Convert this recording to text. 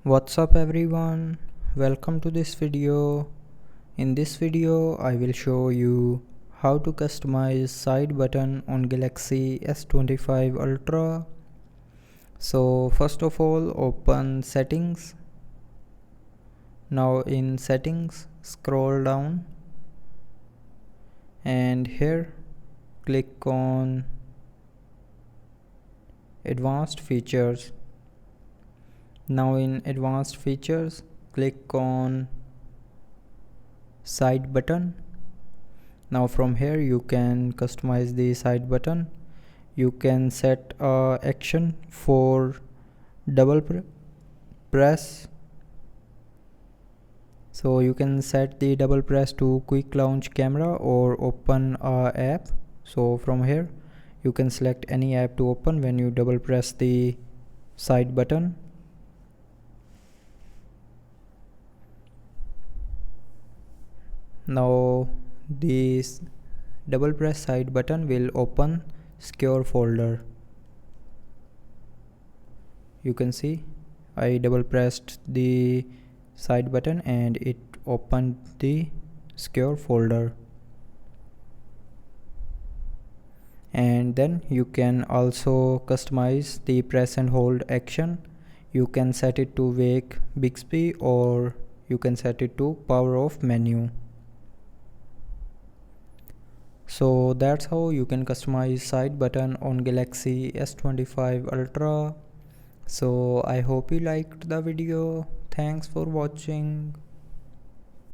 What's up everyone, welcome to this video. In this video I will show you how to customize side button on Galaxy S25 Ultra. So first of all, open settings. Now in settings, scroll down and here click on advanced features. Now in advanced features, click on side button. Now from here you can customize the side button. You can set action for double press. So you can set the double press to quick launch camera or open a app. So from here you can select any app to open when you double press the side button. Now this double press side button will open secure folder. You can see I double pressed the side button and it opened the secure folder. And then you can also customize the press and hold action. You can set it to wake Bixby or you can set it to power off menu. So that's how you can customize side button on Galaxy S25 Ultra. So I hope you liked the video. Thanks for watching.